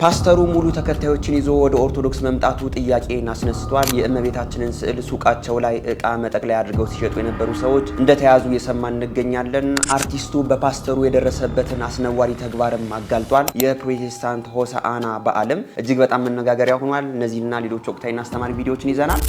ፓስተሩ ሙሉ ተከታዮችን ይዞ ወደ ኦርቶዶክስ መምጣቱ ጥያቄን አስነስቷል። የእመቤታችንን ስዕል ሱቃቸው ላይ እቃ መጠቅለያ አድርገው ሲሸጡ የነበሩ ሰዎች እንደተያዙ እየሰማን እንገኛለን። አርቲስቱ በፓስተሩ የደረሰበትን አስነዋሪ ተግባርም አጋልጧል። የፕሮቴስታንት ሆሳዕና በዓልም እጅግ በጣም መነጋገሪያ ሆኗል። እነዚህና ሌሎች ወቅታዊና አስተማሪ ቪዲዮዎችን ይዘናል።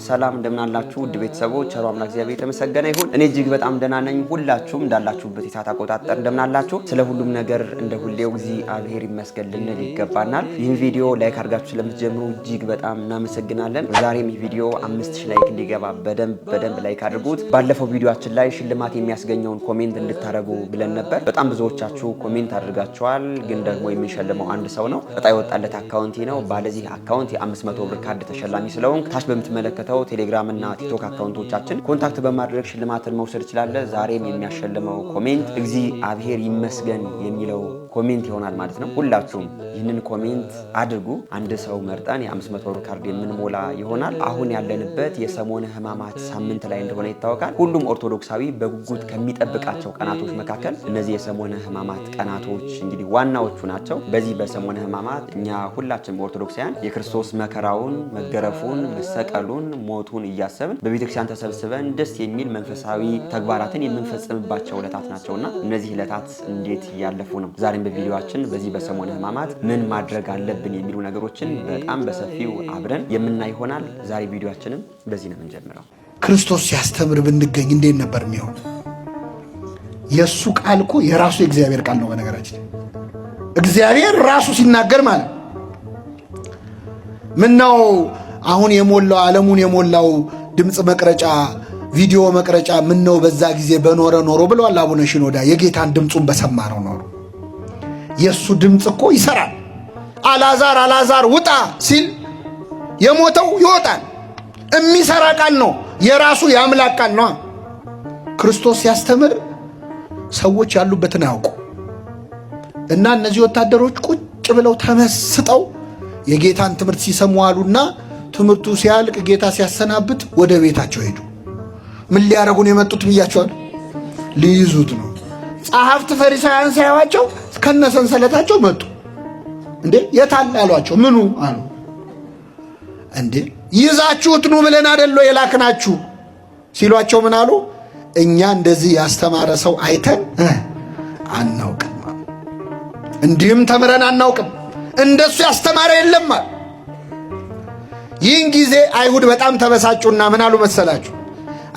ሰላም እንደምን አላችሁ ውድ ቤተሰቦች? ቸሩ አምላክ እግዚአብሔር የተመሰገነ ይሁን። እኔ እጅግ በጣም ደህና ነኝ። ሁላችሁም እንዳላችሁበት የሰዓት አቆጣጠር እንደምን አላችሁ? ስለ ሁሉም ነገር እንደ ሁሌው እግዚአብሔር ይመስገን ልንል ይገባል። ይህን ቪዲዮ ላይክ አድርጋችሁ ስለምትጀምሩ እጅግ በጣም እናመሰግናለን። ዛሬም ይህ ቪዲዮ 5000 ላይክ እንዲገባ በደንብ ላይክ አድርጉት። ባለፈው ቪዲዮአችን ላይ ሽልማት የሚያስገኘውን ኮሜንት እንድታረጉ ብለን ነበር። በጣም ብዙዎቻችሁ ኮሜንት አድርጋችኋል። ግን ደግሞ የሚሸልመው አንድ ሰው ነው። እጣ የወጣለት አካውንቴ ነው። ባለዚህ አካውንት የ500 ብር ካርድ ተሸላሚ ስለሆንክ ታች በምትመለከተው ቴሌግራም እና ቲክቶክ አካውንቶቻችን ኮንታክት በማድረግ ሽልማትን መውሰድ ትችላለህ። ዛሬም የሚያሸልመው ኮሜንት እግዚአብሔር ይመስገን የሚለው ኮሜንት ይሆናል ማለት ነው። ሁላችሁም ይህንን ኮሜንት አድርጉ። አንድ ሰው መርጠን የ500 ብር ካርድ የምንሞላ ይሆናል። አሁን ያለንበት የሰሞነ ሕማማት ሳምንት ላይ እንደሆነ ይታወቃል። ሁሉም ኦርቶዶክሳዊ በጉጉት ከሚጠብቃቸው ቀናቶች መካከል እነዚህ የሰሞነ ሕማማት ቀናቶች እንግዲህ ዋናዎቹ ናቸው። በዚህ በሰሞነ ሕማማት እኛ ሁላችንም ኦርቶዶክሳውያን የክርስቶስ መከራውን፣ መገረፉን፣ መሰቀሉን፣ ሞቱን እያሰብን በቤተክርስቲያን ተሰብስበን ደስ የሚል መንፈሳዊ ተግባራትን የምንፈጽምባቸው ዕለታት ናቸውና እነዚህ ዕለታት እንዴት እያለፉ ነው? ዛሬም በቪዲዮአችን በዚህ በሰሞነ ሕማማት ምን ማድረግ አለብን የሚሉ ነገሮችን በጣም በሰፊው አብረን የምናይ ይሆናል። ዛሬ ቪዲዮአችንም በዚህ ነው የምንጀምረው። ክርስቶስ ሲያስተምር ብንገኝ እንዴት ነበር የሚሆን? የሱ ቃል እኮ የራሱ የእግዚአብሔር ቃል ነው። በነገራችን እግዚአብሔር ራሱ ሲናገር ማለት ምነው አሁን የሞላው ዓለሙን የሞላው ድምፅ መቅረጫ ቪዲዮ መቅረጫ ምነው በዛ ጊዜ በኖረ ኖሮ ብለዋል አቡነ ሽኖዳ። የጌታን ድምፁን በሰማ ነው ኖሮ። የሱ ድምፅ እኮ ይሰራል። አልዓዛር ውጣ ሲል የሞተው ይወጣል። የሚሰራ ቃል ነው። የራሱ የአምላክ ቃል ነው። ክርስቶስ ሲያስተምር ሰዎች ያሉበትን አያውቁ እና እነዚህ ወታደሮች ቁጭ ብለው ተመስጠው የጌታን ትምህርት ሲሰሙ አሉና ትምህርቱ ሲያልቅ ጌታ ሲያሰናብት ወደ ቤታቸው ሄዱ። ምን ሊያረጉን የመጡት ብያቸዋል? ሊይዙት ነው። ጸሐፍት ፈሪሳውያን ሳያዋቸው ከነሰንሰለታቸው መጡ። እንዴ የታል አሏቸው። ምኑ አሉ። እንዴ ይዛችሁት ኑ ብለን አይደል የላክናችሁ ሲሏቸው ምን አሉ? እኛ እንደዚህ ያስተማረ ሰው አይተን አናውቅም፣ እንዲህም ተምረን አናውቅም፣ እንደሱ ያስተማረ የለም አሉ። ይህን ጊዜ አይሁድ በጣም ተበሳጩና ምን አሉ መሰላችሁ?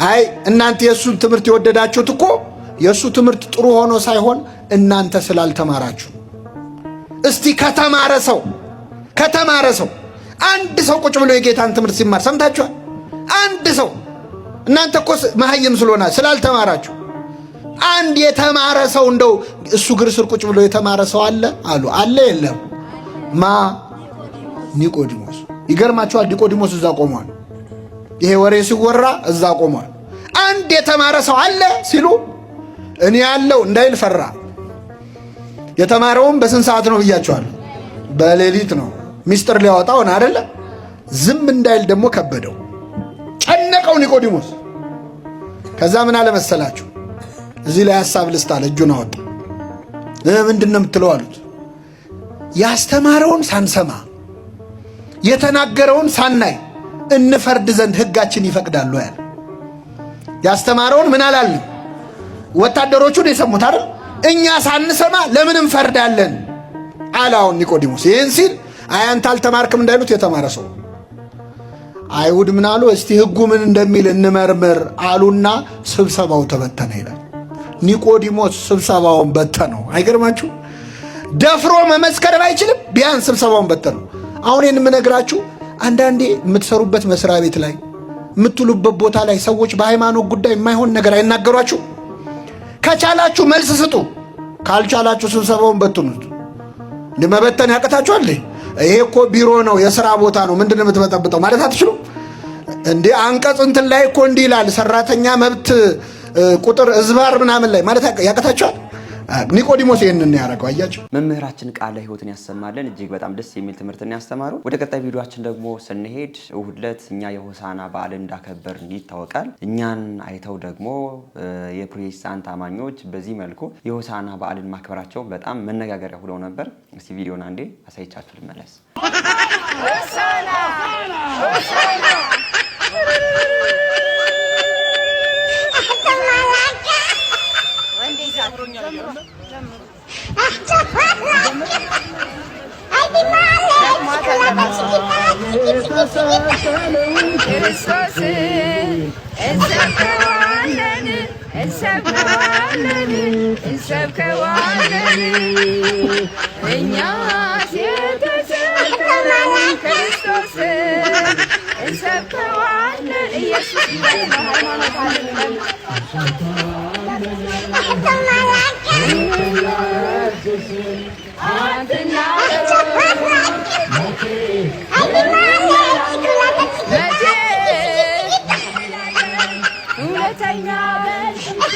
አይ እናንተ የእሱን ትምህርት የወደዳችሁት እኮ የእሱ ትምህርት ጥሩ ሆኖ ሳይሆን እናንተ ስላልተማራችሁ። እስቲ ከተማረ ሰው አንድ ሰው ቁጭ ብሎ የጌታን ትምህርት ሲማር ሰምታችኋል? አንድ ሰው እናንተ እኮ መሐይም ስለሆነ ስላልተማራችሁ። አንድ የተማረ ሰው እንደው እሱ እግር ስር ቁጭ ብሎ የተማረ ሰው አለ አለ የለም? ኒቆዲሞስ። ይገርማችኋል፣ ኒቆዲሞስ እዛ ቆሟል። ይሄ ወሬ ሲወራ እዛ ቆሟል። አንድ የተማረ ሰው አለ ሲሉ እኔ ያለው እንዳይል ፈራ። የተማረውም በስንት ሰዓት ነው ብያቸዋል? በሌሊት ነው። ሚስጥር ሊያወጣው ነው አይደለ? ዝም እንዳይል ደግሞ ከበደው፣ ጨነቀው ኒቆዲሞስ። ከዛ ምን አለ መሰላችሁ? እዚህ ላይ ሐሳብ ልስጣል። እጁን አወጣ። ምንድን ነው የምትለው አሉት። ያስተማረውን ሳንሰማ የተናገረውን ሳናይ እንፈርድ ዘንድ ሕጋችን ይፈቅዳል ያለ። ያስተማረውን ምን አላልን? ወታደሮቹን የሰሙት አይደል? እኛ ሳንሰማ ለምን እንፈርዳለን አላውን ኒቆዲሞስ። ይህን ሲል አንተ አልተማርክም እንዳይሉት የተማረ ሰው። አይሁድ ምን አሉ? እስቲ ሕጉ ምን እንደሚል እንመርምር አሉና ስብሰባው ተበተነ ይላል። ኒቆዲሞስ ስብሰባውን በተነው። አይገርማችሁ? ደፍሮ መመስከር አይችልም፣ ቢያንስ ስብሰባውን በተነው። አሁን የምነግራችሁ አንዳንዴ የምትሰሩበት መስሪያ ቤት ላይ የምትሉበት ቦታ ላይ ሰዎች በሃይማኖት ጉዳይ የማይሆን ነገር አይናገሯችሁ። ከቻላችሁ መልስ ስጡ፣ ካልቻላችሁ ስብሰባውን በትኑት። መበተን ያቀታችኋል? ይሄ እኮ ቢሮ ነው፣ የሥራ ቦታ ነው፣ ምንድን ነው የምትበጠብጠው ማለት አትችሉ እንዴ? አንቀጽ እንትን ላይ እኮ እንዲህ ይላል፣ ሰራተኛ መብት ቁጥር እዝባር ምናምን ላይ ማለት ያቀታችኋል? ኒቆዲሞስ ይሄንን ያደረገው አያችሁ። መምህራችን ቃለ ሕይወትን ያሰማልን። እጅግ በጣም ደስ የሚል ትምህርትን ያስተማሩ። ወደ ቀጣይ ቪዲዮአችን ደግሞ ስንሄድ እሁድ ዕለት እኛ የሆሳና በዓልን እንዳከበርን ይታወቃል። እኛን አይተው ደግሞ የፕሮቴስታንት አማኞች በዚህ መልኩ የሆሳና በዓልን ማክበራቸው በጣም መነጋገሪያ ሆነው ነበር። እስቲ ቪዲዮን አንዴ አሳይቻችሁ ልመለስ። ሆሳና ሆሳና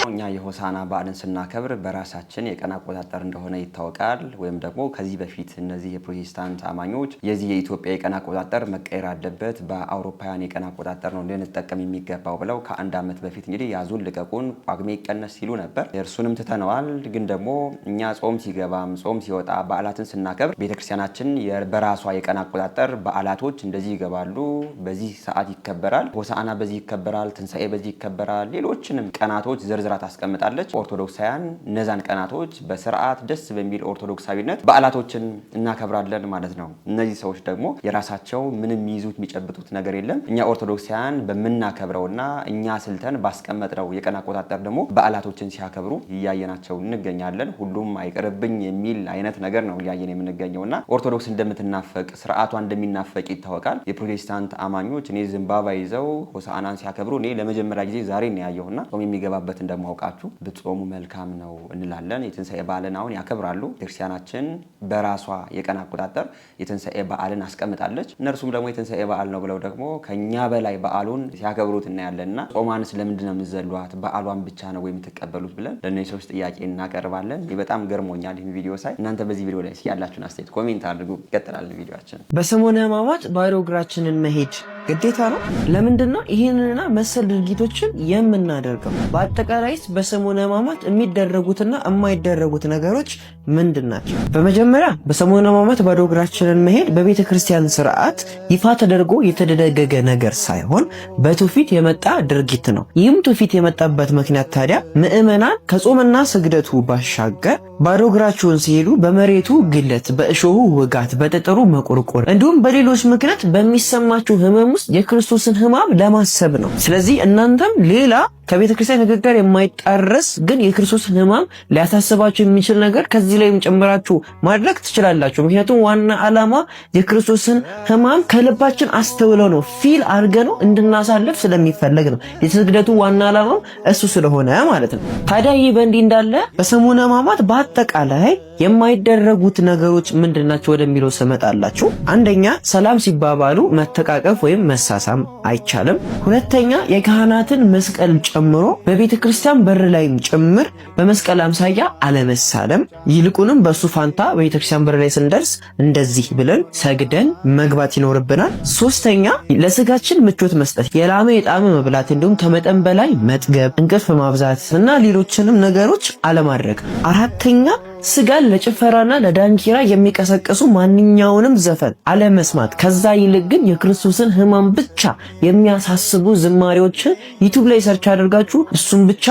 እኛ የሆሳና በዓልን ስናከብር በራሳችን የቀን አቆጣጠር እንደሆነ ይታወቃል። ወይም ደግሞ ከዚህ በፊት እነዚህ የፕሮቴስታንት አማኞች የዚህ የኢትዮጵያ የቀን አቆጣጠር መቀየር አለበት፣ በአውሮፓውያን የቀን አቆጣጠር ነው ልንጠቀም የሚገባው ብለው ከአንድ ዓመት በፊት እንግዲህ ያዙን ልቀቁን ጳጉሜ ይቀነስ ሲሉ ነበር። እርሱንም ትተነዋል። ግን ደግሞ እኛ ጾም ሲገባም ጾም ሲወጣ በዓላትን ስናከብር ቤተክርስቲያናችን በራሷ የቀን አቆጣጠር በዓላቶች እንደዚህ ይገባሉ፣ በዚህ ሰዓት ይከበራል፣ ሆሳዕና በዚህ ይከበራል፣ ትንሣኤ በዚህ ይከበራል፣ ሌሎችንም ቀናቶች ዝርዝራ ታስቀምጣለች። ኦርቶዶክሳውያን እነዛን ቀናቶች በስርዓት ደስ በሚል ኦርቶዶክሳዊነት በዓላቶችን እናከብራለን ማለት ነው። እነዚህ ሰዎች ደግሞ የራሳቸው ምንም የሚይዙት የሚጨብጡት ነገር የለም። እኛ ኦርቶዶክሳውያን በምናከብረውና እኛ ስልተን ባስቀመጥነው የቀን አቆጣጠር ደግሞ በዓላቶችን ሲያከብሩ እያየናቸው እንገኛለን። ሁሉም አይቀርብኝ የሚል አይነት ነገር ነው እያየን የምንገኘውና ኦርቶዶክስ እንደምትናፈቅ ስርዓቷ እንደሚናፈቅ ይታወቃል። የፕሮቴስታንት አማኞች እኔ ዘንባባ ይዘው ሆሳዕናን ሲያከብሩ እኔ ለመጀመሪያ ጊዜ ዛሬ ነው ያየሁና ጾም የሚገባበት እንደማውቃችሁ ብትጾሙ መልካም ነው እንላለን። የትንሣኤ በዓልን አሁን ያከብራሉ። ቤተክርስቲያናችን በራሷ የቀን አቆጣጠር የትንሣኤ በዓልን አስቀምጣለች። እነርሱም ደግሞ የትንሣኤ በዓል ነው ብለው ደግሞ ከኛ በላይ በዓሉን ሲያከብሩት እናያለንና ጾማንስ ለምንድን ነው የምትዘሏት? በዓሏን ብቻ ነው ወይ የምትቀበሉት ብለን ለእነዚህ ሰዎች ጥያቄ እናቀርባለን። በጣም ገርሞኛል ይህን ቪዲዮ ሳይ። እናንተ በዚህ ቪዲዮ ላይ ያላችሁን አስተያየት ኮሜንት አድርጉ። ይቀጥላል ቪዲዮአችን። በሰሙነ ሕማማት ባዶ እግራችንን መሄድ ግዴታ ነው? ለምንድን ነው ይህንንና መሰል ድርጊቶችን የምናደርገው? በአጠቃላይስ በሰሙነ ሕማማት የሚደረጉትና የማይደረጉት ነገሮች ምንድን ናቸው? በመጀመሪያ በሰሙነ ሕማማት ባዶ እግራችንን መሄድ በቤተ ክርስቲያን ስርዓት ይፋ ተደርጎ የተደነገገ ነገር ሳይሆን በትውፊት የመጣ ድርጊት ነው። ይህም ትውፊት የመጣበት ምክንያት ታዲያ ምዕመናን ከጾምና ስግደቱ ባሻገር ባዶ እግራቸውን ሲሄዱ በመሬቱ ግለት፣ በእሾሁ ውጋት፣ በጠጠሩ መቆርቆር እንዲሁም በሌሎች ምክንያት በሚሰማቸው ህመም ውስጥ የክርስቶስን ህማም ለማሰብ ነው። ስለዚህ እናንተም ሌላ ከቤተ ክርስቲያን ንግግር የማይጣረስ ግን የክርስቶስን ህማም ሊያሳስባችሁ የሚችል ነገር ከዚህ ላይም ጨምራችሁ ማድረግ ትችላላችሁ። ምክንያቱም ዋና ዓላማ የክርስቶስን ህማም ከልባችን አስተውለው ነው ፊል አድርገ ነው እንድናሳልፍ ስለሚፈለግ ነው። የስግደቱ ዋና ዓላማው እሱ ስለሆነ ማለት ነው። ታዲያ ይህ በእንዲህ እንዳለ በሰሙነ ሕማማት በአጠቃላይ የማይደረጉት ነገሮች ምንድናቸው ወደሚለው ስመጣላችሁ፣ አንደኛ ሰላም ሲባባሉ መተቃቀፍ ወይም መሳሳም አይቻልም። ሁለተኛ የካህናትን መስቀል ጨምሮ በቤተ ክርስቲያን በር ላይም ጭምር በመስቀል አምሳያ አለመሳለም፣ ይልቁንም በሱ ፋንታ በቤተ ክርስቲያን በር ላይ ስንደርስ እንደዚህ ብለን ሰግደን መግባት ይኖርብናል። ሶስተኛ ለስጋችን ምቾት መስጠት፣ የላመ የጣመ መብላት፣ እንዲሁም ከመጠን በላይ መጥገብ፣ እንቅልፍ ማብዛት እና ሌሎችንም ነገሮች አለማድረግ። አራተኛ ስጋን ለጭፈራና ለዳንኪራ የሚቀሰቅሱ ማንኛውንም ዘፈን አለመስማት። ከዛ ይልቅ ግን የክርስቶስን ሕማም ብቻ የሚያሳስቡ ዝማሬዎችን ዩቲዩብ ላይ ሰርች አድርጋችሁ እሱን ብቻ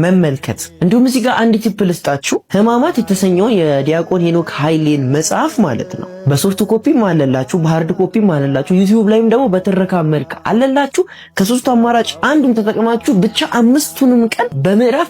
መመልከት። እንዲሁም እዚህ ጋር አንድ ቲፕ ልስጣችሁ። ሕማማት የተሰኘውን የዲያቆን ሄኖክ ኃይሌን መጽሐፍ ማለት ነው በሶፍት ኮፒም አለላችሁ፣ በሃርድ ኮፒም አለላችሁ፣ ዩቲዩብ ላይም ደግሞ በትረካ መልክ አለላችሁ። ከሶስቱ አማራጭ አንዱን ተጠቅማችሁ ብቻ 5ቱንም ቀን በምዕራፍ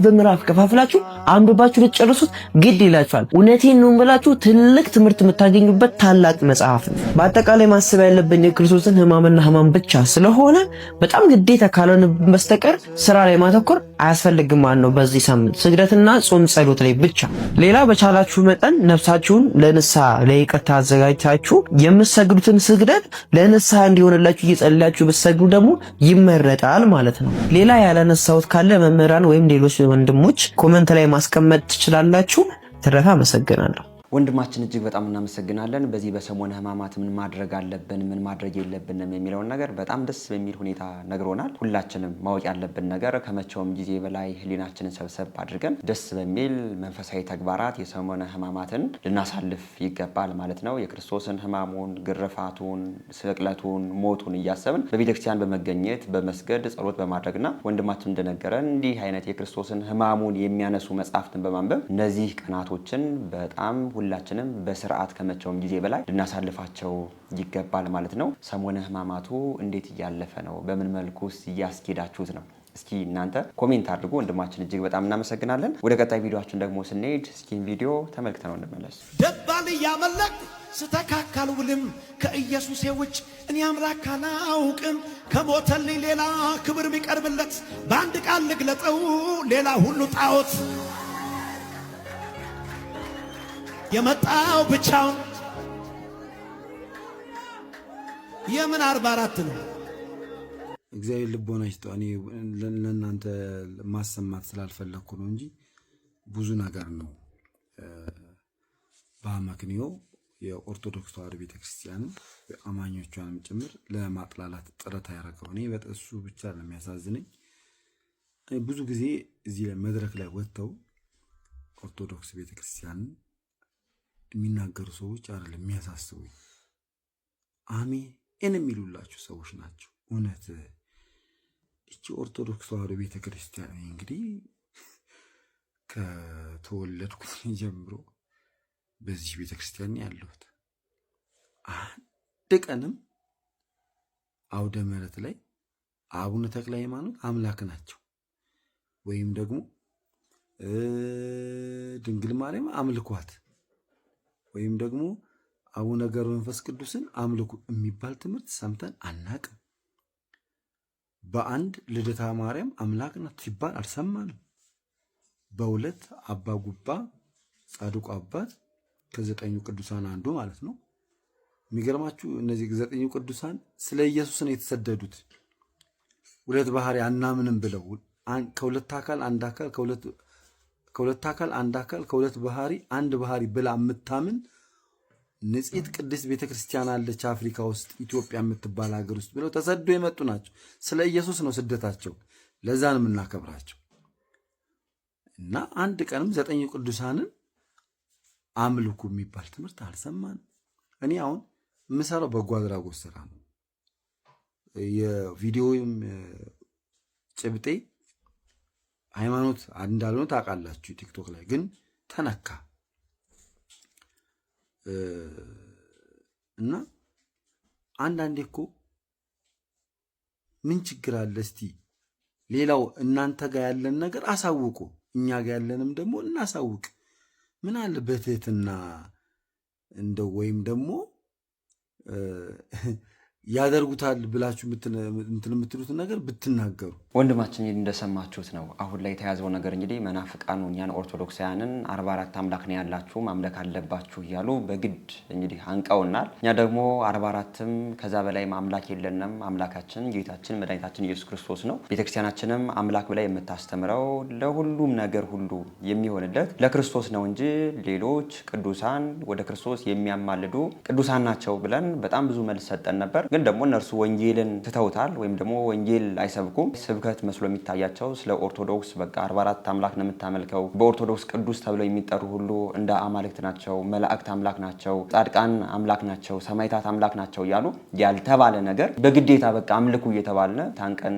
ከፋፍላችሁ አንብባችሁ ልትጨርሱት ግድ ይላችኋል። እውነቴን ነው ብላችሁ ትልቅ ትምህርት የምታገኙበት ታላቅ መጽሐፍ ነው። በአጠቃላይ ማሰብ ያለብን የክርስቶስን ሕማምና ሕማም ብቻ ስለሆነ በጣም ግዴታ ካልሆነ በስተቀር ስራ ላይ ማተኮር አያስፈልግም ማለት ነው። በዚህ ሳምንት ስግደትና ጾም ጸሎት ላይ ብቻ። ሌላ በቻላችሁ መጠን ነፍሳችሁን ለንስሐ ለይቅርታ አዘጋጅታችሁ የምትሰግዱትን ስግደት ለንስሐ እንዲሆንላችሁ እየጸለያችሁ ብትሰግዱ ደግሞ ይመረጣል ማለት ነው። ሌላ ያላነሳሁት ካለ መምህራን ወይም ሌሎች ወንድሞች ኮመንት ላይ ማስቀመጥ ትችላላችሁ። ተረፈ አመሰግናለሁ። ወንድማችን እጅግ በጣም እናመሰግናለን። በዚህ በሰሞነ ሕማማት ምን ማድረግ አለብን ምን ማድረግ የለብንም የሚለውን ነገር በጣም ደስ በሚል ሁኔታ ነግሮናል። ሁላችንም ማወቅ ያለብን ነገር ከመቼውም ጊዜ በላይ ህሊናችንን ሰብሰብ አድርገን ደስ በሚል መንፈሳዊ ተግባራት የሰሞነ ሕማማትን ልናሳልፍ ይገባል ማለት ነው። የክርስቶስን ሕማሙን፣ ግርፋቱን፣ ስቅለቱን፣ ሞቱን እያሰብን በቤተክርስቲያን በመገኘት በመስገድ ጸሎት በማድረግና ወንድማችን እንደነገረን እንዲህ አይነት የክርስቶስን ሕማሙን የሚያነሱ መጻሕፍትን በማንበብ እነዚህ ቀናቶችን በጣም ሁላችንም በስርዓት ከመቼውም ጊዜ በላይ ልናሳልፋቸው ይገባል ማለት ነው። ሰሞነ ሕማማቱ እንዴት እያለፈ ነው? በምን መልኩስ እያስኬዳችሁት ነው? እስኪ እናንተ ኮሜንት አድርጉ። ወንድማችን እጅግ በጣም እናመሰግናለን። ወደ ቀጣይ ቪዲዮአችን ደግሞ ስንሄድ እስኪን ቪዲዮ ተመልክተነው እንመለስ። ደባል እያመለክ ስተካከል ውልም ከኢየሱስ ውጭ እኔ አምላክ አላውቅም። ከሞተልኝ ሌላ ክብር የሚቀርብለት በአንድ ቃል ልግለጠው ሌላ ሁሉ ጣዖት። የመጣው ብቻውን የምን 44 ነው። እግዚአብሔር ልቦና ይስጠው። እኔ ለእናንተ ማሰማት ስላልፈለኩ ነው እንጂ ብዙ ነገር ነው በአመክንዮ የኦርቶዶክስ ተዋሕዶ ቤተክርስቲያን አማኞቿንም ጭምር ለማጥላላት ጥረት ያደረገው። እኔ በጥሱ ብቻ ነው የሚያሳዝነኝ። ብዙ ጊዜ እዚህ መድረክ ላይ ወጥተው ኦርቶዶክስ ቤተክርስቲያን የሚናገሩ ሰዎች አይደለም የሚያሳስቡኝ፣ አሜን የሚሉላችሁ ሰዎች ናቸው። እውነት እቺ ኦርቶዶክስ ተዋሕዶ ቤተክርስቲያን እንግዲህ ከተወለድኩ ጀምሮ በዚህ ቤተክርስቲያን ያለሁት አንድ ቀንም አውደ ምሕረት ላይ አቡነ ተክለ ሃይማኖት አምላክ ናቸው ወይም ደግሞ ድንግል ማርያም አምልኳት ወይም ደግሞ አቡነ ገብረ መንፈስ ቅዱስን አምልኩ የሚባል ትምህርት ሰምተን አናቅም። በአንድ ልደታ ማርያም አምላክ ናት ሲባል አልሰማንም። በሁለት አባ ጉባ ጻድቁ አባት ከዘጠኙ ቅዱሳን አንዱ ማለት ነው። የሚገርማችሁ እነዚህ ዘጠኙ ቅዱሳን ስለ ኢየሱስ ነው የተሰደዱት። ሁለት ባህሪ አናምንም ብለው ከሁለት አካል አንድ አካል ከሁለት አካል አንድ አካል ከሁለት ባህሪ አንድ ባህሪ ብላ የምታምን ንጽሕት ቅድስት ቤተክርስቲያን አለች አፍሪካ ውስጥ ኢትዮጵያ የምትባል ሀገር ውስጥ ብለው ተሰዶ የመጡ ናቸው። ስለ ኢየሱስ ነው ስደታቸው። ለዛ ነው የምናከብራቸው። እና አንድ ቀንም ዘጠኙ ቅዱሳንን አምልኩ የሚባል ትምህርት አልሰማንም። እኔ አሁን የምሰራው በጎ አድራጎት ስራ ነው። የቪዲዮም ጭብጤ ሃይማኖት እንዳልሆነ ታውቃላችሁ። ቲክቶክ ላይ ግን ተነካ እና አንዳንዴ እኮ ምን ችግር አለ? እስቲ ሌላው እናንተ ጋር ያለን ነገር አሳውቁ፣ እኛ ጋር ያለንም ደግሞ እናሳውቅ። ምን አለ በትህትና እንደው ወይም ደግሞ ያደርጉታል ብላችሁ የምትሉትን ነገር ብትናገሩ። ወንድማችን እንደሰማችሁት ነው። አሁን ላይ የተያዘው ነገር እንግዲህ መናፍቃኑ እኛን ኦርቶዶክሳውያንን 44 አምላክ ነው ያላችሁ ማምለክ አለባችሁ እያሉ በግድ እንግዲህ አንቀውናል። እኛ ደግሞ 44ም ከዛ በላይ አምላክ የለንም። አምላካችን ጌታችን መድኃኒታችን ኢየሱስ ክርስቶስ ነው። ቤተክርስቲያናችንም አምላክ ብላ የምታስተምረው ለሁሉም ነገር ሁሉ የሚሆንለት ለክርስቶስ ነው እንጂ ሌሎች ቅዱሳን ወደ ክርስቶስ የሚያማልዱ ቅዱሳን ናቸው ብለን በጣም ብዙ መልስ ሰጠን ነበር። ግን ደግሞ እነርሱ ወንጌልን ትተውታል ወይም ደግሞ ወንጌል አይሰብኩም። ስብከት መስሎ የሚታያቸው ስለ ኦርቶዶክስ በቃ 44 አምላክ ነው የምታመልከው፣ በኦርቶዶክስ ቅዱስ ተብለው የሚጠሩ ሁሉ እንደ አማልክት ናቸው፣ መላእክት አምላክ ናቸው፣ ጻድቃን አምላክ ናቸው፣ ሰማዕታት አምላክ ናቸው እያሉ ያልተባለ ነገር በግዴታ በቃ አምልኩ እየተባለ ታንቀን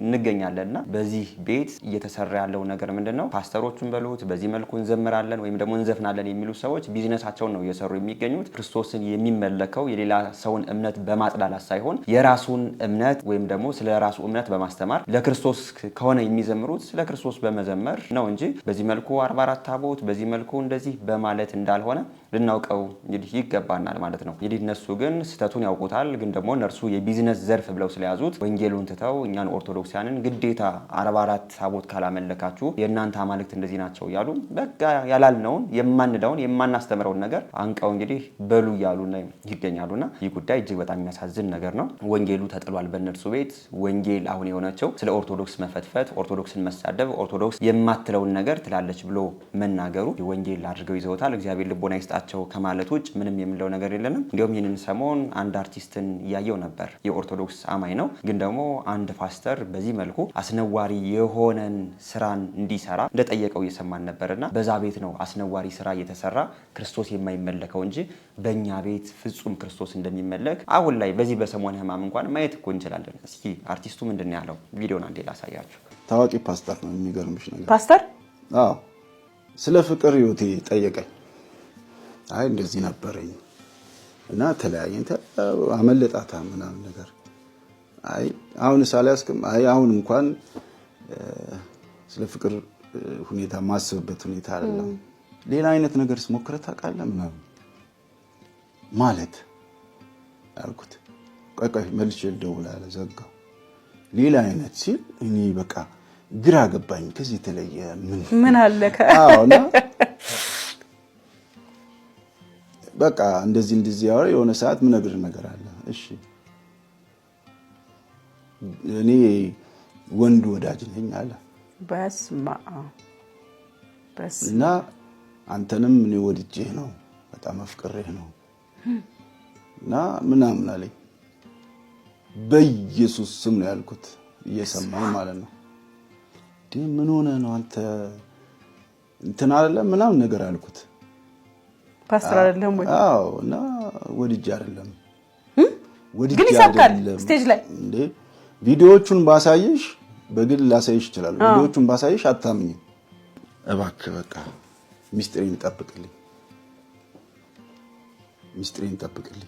እንገኛለንና በዚህ ቤት እየተሰራ ያለው ነገር ምንድነው? ፓስተሮቹን በሉት በዚህ መልኩ እንዘምራለን ወይም ደግሞ እንዘፍናለን የሚሉ ሰዎች ቢዝነሳቸውን ነው እየሰሩ የሚገኙት። ክርስቶስን የሚመለከው የሌላ ሰውን እምነት በማጽዳት ሳይሆን የራሱን እምነት ወይም ደግሞ ስለ ራሱ እምነት በማስተማር ለክርስቶስ ከሆነ የሚዘምሩት ስለ ክርስቶስ በመዘመር ነው እንጂ በዚህ መልኩ 44 ታቦት በዚህ መልኩ እንደዚህ በማለት እንዳልሆነ ልናውቀው እንግዲህ ይገባናል ማለት ነው። እንግዲህ እነሱ ግን ስህተቱን ያውቁታል። ግን ደግሞ እነርሱ የቢዝነስ ዘርፍ ብለው ስለያዙት ወንጌሉን ትተው እኛን ኦርቶዶክሳንን ግዴታ 44 ታቦት ካላመለካችሁ የእናንተ አማልክት እንደዚህ ናቸው እያሉ በቃ ያላልነውን የማንለውን የማናስተምረውን ነገር አንቀው እንግዲህ በሉ እያሉ ይገኛሉና ይህ ጉዳይ እጅግ በጣም የሚያሳዝን ነገር ነው። ወንጌሉ ተጥሏል በእነርሱ ቤት። ወንጌል አሁን የሆነችው ስለ ኦርቶዶክስ መፈትፈት፣ ኦርቶዶክስን መሳደብ፣ ኦርቶዶክስ የማትለውን ነገር ትላለች ብሎ መናገሩ ወንጌል አድርገው ይዘውታል። እግዚአብሔር ልቦና ይስጣቸው ከማለት ውጭ ምንም የምለው ነገር የለንም። እንዲሁም ይህንን ሰሞን አንድ አርቲስትን እያየው ነበር። የኦርቶዶክስ አማኝ ነው፣ ግን ደግሞ አንድ ፓስተር በዚህ መልኩ አስነዋሪ የሆነን ስራን እንዲሰራ እንደጠየቀው እየሰማን ነበርና በዛ ቤት ነው አስነዋሪ ስራ እየተሰራ ክርስቶስ የማይመለከው እንጂ በእኛ ቤት ፍጹም ክርስቶስ እንደሚመለክ አሁን ላይ በዚህ በሰሞነ ሕማም እንኳን ማየት እኮ እንችላለን። እስኪ አርቲስቱ ምንድን ያለው ቪዲዮን አንዴ ላሳያችሁ። ታዋቂ ፓስተር ነው። የሚገርምሽ ነገር ፓስተር ስለ ፍቅር ህይወቴ ጠየቀኝ። አይ እንደዚህ ነበረኝ እና ተለያየን፣ አመለጣታ ምናምን ነገር። አይ አሁን ሳላስከም አይ አሁን እንኳን ስለ ፍቅር ሁኔታ ማስብበት ሁኔታ አይደለም። ሌላ አይነት ነገር ስሞክረህ ታውቃለህ ምናምን ማለት አልኩት። ቆይ መልሼ ልደውልልህ ዘጋው። ሌላ አይነት ሲል እኔ በቃ ግራ ገባኝ። ከዚህ የተለየ ምን አለከ? አዎና በቃ እንደዚህ ያወራ የሆነ ሰዓት ምን ነገር አለ። እሺ እኔ ወንድ ወዳጅ ነኝ አለ። በስማ እና አንተንም እኔ ወድጄህ ነው በጣም አፍቅሬህ ነው እና ምናምን አለኝ። በኢየሱስ ስም ነው ያልኩት፣ እየሰማኝ ማለት ነው። ምን ሆነ ነው አንተ እንትን አይደለም ምናምን ነገር አልኩት። ፓስተር አይደለም ወይ? አዎ እና ወድጄ አይደለም ግን ይሳካል። ስቴጅ ላይ እንዴ ቪዲዮዎቹን ባሳይሽ በግል ላሳይሽ ይችላል። ቪዲዮዎቹን ባሳይሽ አታምኚም። እባክህ በቃ ሚስጥሬን ጠብቅልኝ፣ ሚስጥሬን ጠብቅልኝ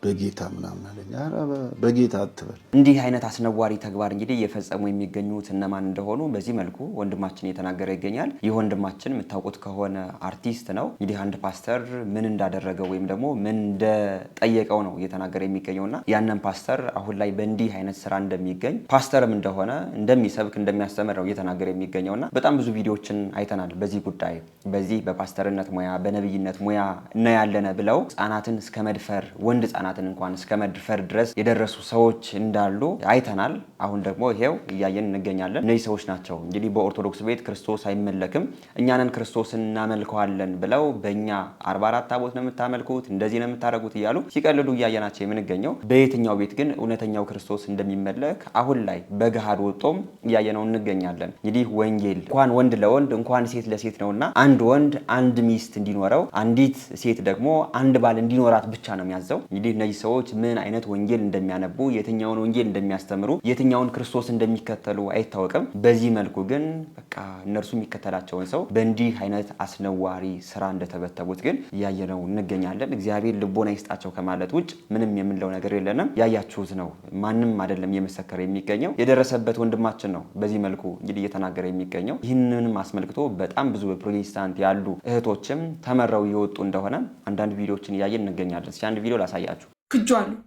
በጌታ ምናምን አለኝ። ኧረ በጌታ አትበል። እንዲህ አይነት አስነዋሪ ተግባር እንግዲህ እየፈጸሙ የሚገኙት እነማን እንደሆኑ በዚህ መልኩ ወንድማችን እየተናገረ ይገኛል። ይህ ወንድማችን የምታውቁት ከሆነ አርቲስት ነው። እንግዲህ አንድ ፓስተር ምን እንዳደረገው ወይም ደግሞ ምን እንደጠየቀው ነው እየተናገረ የሚገኘውና ያንን ፓስተር አሁን ላይ በእንዲህ አይነት ስራ እንደሚገኝ ፓስተርም እንደሆነ እንደሚሰብክ እንደሚያስተምር ነው እየተናገረ የሚገኘውና በጣም ብዙ ቪዲዮዎችን አይተናል በዚህ ጉዳይ። በዚህ በፓስተርነት ሙያ በነብይነት ሙያ እናያለን ብለው ህጻናትን እስከ መድፈር ወንድ ህጻናትን እንኳን እስከ መድፈር ድረስ የደረሱ ሰዎች እንዳሉ አይተናል። አሁን ደግሞ ይሄው እያየን እንገኛለን። እነዚህ ሰዎች ናቸው እንግዲህ በኦርቶዶክስ ቤት ክርስቶስ አይመለክም እኛንን ክርስቶስን እናመልከዋለን ብለው በእኛ 44 ታቦት ነው የምታመልኩት እንደዚህ ነው የምታደርጉት እያሉ ሲቀልዱ እያየናቸው የምንገኘው። በየትኛው ቤት ግን እውነተኛው ክርስቶስ እንደሚመለክ አሁን ላይ በገሃድ ወጦም እያየነው እንገኛለን። እንግዲህ ወንጌል እንኳን ወንድ ለወንድ እንኳን ሴት ለሴት ነውና አንድ ወንድ አንድ ሚስት እንዲኖረው አንዲት ሴት ደግሞ አንድ ባል እንዲኖራት ብቻ ነው የሚያዘው። እንግዲህ እነዚህ ሰዎች ምን አይነት ወንጌል እንደሚያነቡ የትኛውን ወንጌል እንደሚያስተምሩ የትኛውን ክርስቶስ እንደሚከተሉ አይታወቅም። በዚህ መልኩ ግን በቃ እነርሱ የሚከተላቸውን ሰው በእንዲህ አይነት አስነዋሪ ስራ እንደተበተቡት ግን እያየነው እንገኛለን። እግዚአብሔር ልቦና ይስጣቸው ከማለት ውጭ ምንም የምንለው ነገር የለንም። ያያችሁት ነው። ማንም አይደለም እየመሰከረ የሚገኘው የደረሰበት ወንድማችን ነው በዚህ መልኩ እንግዲህ እየተናገረ የሚገኘው። ይህንንም አስመልክቶ በጣም ብዙ በፕሮቴስታንት ያሉ እህቶችም ተመረው እየወጡ እንደሆነ አንዳንድ ቪዲዮዎችን እያየን እንገኛለን። እስኪ አንድ ቪዲዮ ላሳያችሁ። ክጇለሁ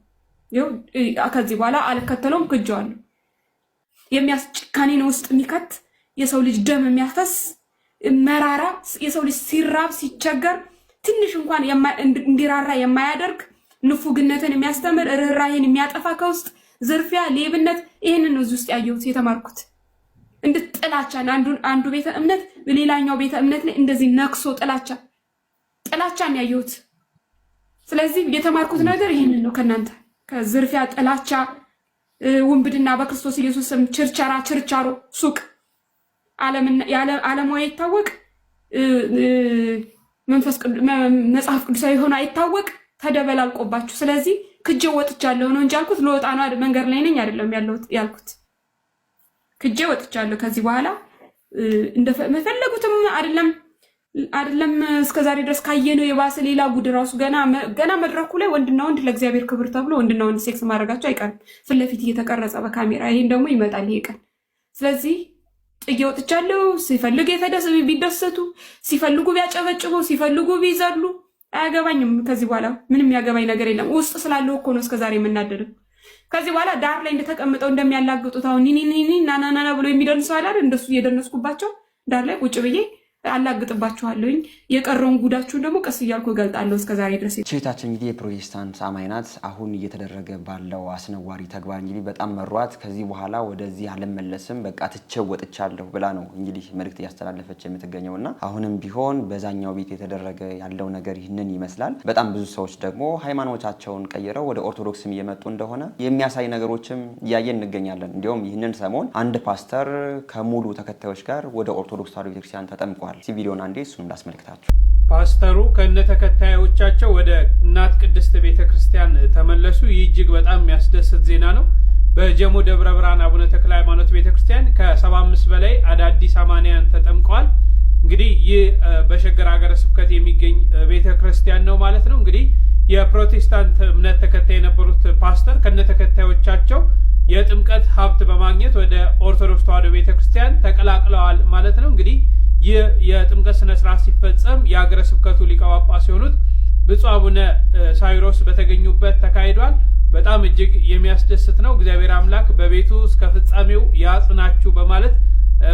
ከዚህ በኋላ አልከተለውም። ክጇለሁ የሚያስጭካኔን ውስጥ የሚከት የሰው ልጅ ደም የሚያፈስ መራራ የሰው ልጅ ሲራብ ሲቸገር ትንሽ እንኳን እንዲራራ የማያደርግ ንፉግነትን የሚያስተምር ርህራሄን የሚያጠፋ ከውስጥ ዝርፊያ፣ ሌብነት ይህንን እዚህ ውስጥ ያየሁት የተማርኩት። ጥላቻን አንዱ ቤተ እምነት በሌላኛው ቤተ እምነት ላይ እንደዚህ ነክሶ ጥላቻን ያየሁት። ስለዚህ የተማርኩት ነገር ይህንን ነው ከናንተ ከዝርፊያ፣ ጥላቻ፣ ውንብድና፣ በክርስቶስ ኢየሱስ ስም ችርቻሮ፣ ሱቅ ዓለማዊ አይታወቅ መጽሐፍ ቅዱሳዊ የሆነ አይታወቅ ተደበላልቆባችሁ። ስለዚህ ክጄ ወጥቻለሁ ነው እንጂ ያልኩት ለወጣ ነው መንገድ ላይ ነኝ አይደለም ያልኩት። ክጄ ወጥቻለሁ። ከዚህ በኋላ እንደፈለጉትም አይደለም እስከዛሬ ድረስ ካየነው የባሰ ሌላ ጉድ ራሱ ገና መድረኩ ላይ ወንድና ወንድ ለእግዚአብሔር ክብር ተብሎ ወንድና ወንድ ሴክስ ማድረጋቸው አይቀርም፣ ፊት ለፊት እየተቀረጸ በካሜራ። ይሄን ደግሞ ይመጣል ይሄ ቀን። ስለዚህ ጥዬ ወጥቻለሁ። ሲፈልግ ቢደሰቱ፣ ሲፈልጉ ቢያጨበጭቡ፣ ሲፈልጉ ቢዘሉ አያገባኝም። ከዚህ በኋላ ምንም ያገባኝ ነገር የለም። ውስጥ ስላለው እኮ ነው እስከዛሬ የምናደርግ። ከዚህ በኋላ ዳር ላይ እንደተቀምጠው እንደሚያላግጡት አሁን ኒኒኒኒ ናናናና ብሎ የሚደንሰው አይደል? እንደሱ እየደነስኩባቸው ዳር ላይ ቁጭ ብዬ አላግጥባችኋለሁኝ። የቀረውን ጉዳችሁን ደግሞ ቀስ እያልኩ እገልጣለሁ። እስከዛሬ ድረስ ሴታችን እንግዲህ የፕሮቴስታንት አማኝ ናት። አሁን እየተደረገ ባለው አስነዋሪ ተግባር እንግዲህ በጣም መሯት። ከዚህ በኋላ ወደዚህ አልመለስም፣ በቃ ትቼው ወጥቻለሁ ብላ ነው እንግዲህ መልእክት እያስተላለፈች የምትገኘውና አሁንም ቢሆን በዛኛው ቤት የተደረገ ያለው ነገር ይህንን ይመስላል። በጣም ብዙ ሰዎች ደግሞ ሃይማኖታቸውን ቀይረው ወደ ኦርቶዶክስም እየመጡ እንደሆነ የሚያሳይ ነገሮችም እያየን እንገኛለን። እንዲሁም ይህንን ሰሞን አንድ ፓስተር ከሙሉ ተከታዮች ጋር ወደ ኦርቶዶክስ ተዋሕዶ ቤተክርስቲያን ተጠምቋል። ቪዲዮን አንዴ እሱንም ላስመልክታችሁ። ፓስተሩ ከነ ተከታዮቻቸው ወደ እናት ቅድስት ቤተክርስቲያን ተመለሱ። ይህ እጅግ በጣም የሚያስደስት ዜና ነው። በጀሞ ደብረ ብርሃን አቡነ ተክለ ሃይማኖት ቤተክርስቲያን ከ75 በላይ አዳዲስ አማንያን ተጠምቀዋል። እንግዲህ ይህ በሸገር ሀገረ ስብከት የሚገኝ ቤተክርስቲያን ነው ማለት ነው። እንግዲህ የፕሮቴስታንት እምነት ተከታይ የነበሩት ፓስተር ከነ ተከታዮቻቸው የጥምቀት ሀብት በማግኘት ወደ ኦርቶዶክስ ተዋሕዶ ቤተክርስቲያን ተቀላቅለዋል ማለት ነው። እንግዲህ ይህ የጥምቀት ስነ ስርዓት ሲፈጸም የሀገረ ስብከቱ ሊቀ ጳጳስ የሆኑት ብፁዕ አቡነ ሳይሮስ በተገኙበት ተካሂዷል። በጣም እጅግ የሚያስደስት ነው። እግዚአብሔር አምላክ በቤቱ እስከ ፍጻሜው ያጽናችሁ በማለት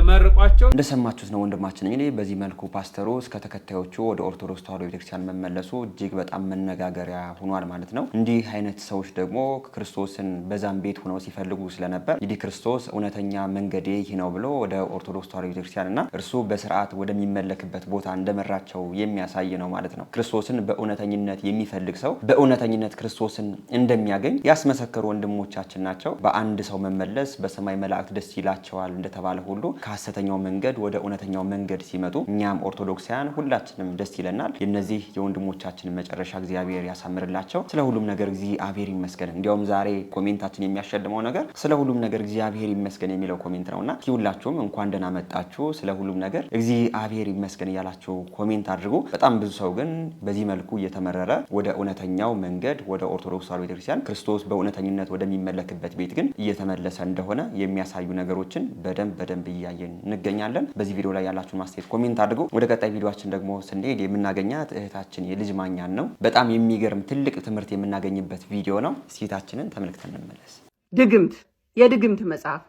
መርቋቸው። እንደሰማችሁት ነው ወንድማችን እንግዲህ በዚህ መልኩ ፓስተሩ እስከ ተከታዮቹ ወደ ኦርቶዶክስ ተዋሕዶ ቤተክርስቲያን መመለሱ እጅግ በጣም መነጋገሪያ ሆኗል ማለት ነው። እንዲህ አይነት ሰዎች ደግሞ ክርስቶስን በዛም ቤት ሆነው ሲፈልጉ ስለነበር እንግዲህ ክርስቶስ እውነተኛ መንገዴ ይህ ነው ብሎ ወደ ኦርቶዶክስ ተዋሕዶ ቤተክርስቲያን እና እርሱ በስርዓት ወደሚመለክበት ቦታ እንደመራቸው የሚያሳይ ነው ማለት ነው። ክርስቶስን በእውነተኝነት የሚፈልግ ሰው በእውነተኝነት ክርስቶስን እንደሚያገኝ ያስመሰከሩ ወንድሞቻችን ናቸው። በአንድ ሰው መመለስ በሰማይ መላእክት ደስ ይላቸዋል እንደተባለ ሁሉ ከሐሰተኛው መንገድ ወደ እውነተኛው መንገድ ሲመጡ እኛም ኦርቶዶክሳውያን ሁላችንም ደስ ይለናል። የነዚህ የወንድሞቻችን መጨረሻ እግዚአብሔር ያሳምርላቸው። ስለ ሁሉም ነገር እግዚአብሔር ይመስገን። እንዲያውም ዛሬ ኮሜንታችን የሚያሸልመው ነገር ስለ ሁሉም ነገር እግዚአብሔር ይመስገን የሚለው ኮሜንት ነውና ሁላችሁም እንኳን ደህና መጣችሁ፣ ስለ ሁሉም ነገር እግዚአብሔር ይመስገን እያላችሁ ኮሜንት አድርጉ። በጣም ብዙ ሰው ግን በዚህ መልኩ እየተመረረ ወደ እውነተኛው መንገድ ወደ ኦርቶዶክስ ተዋሕዶ ቤተክርስቲያን ክርስቶስ በእውነተኝነት ወደሚመለክበት ቤት ግን እየተመለሰ እንደሆነ የሚያሳዩ ነገሮችን በደንብ እያየን እንገኛለን። በዚህ ቪዲዮ ላይ ያላችሁን ማስተያየት ኮሜንት አድርጉ። ወደ ቀጣይ ቪዲዮአችን ደግሞ ስንሄድ የምናገኛት እህታችን የልጅ ማኛን ነው። በጣም የሚገርም ትልቅ ትምህርት የምናገኝበት ቪዲዮ ነው። እህታችንን ተመልክተን እንመለስ። ድግምት፣ የድግምት መጽሐፍ።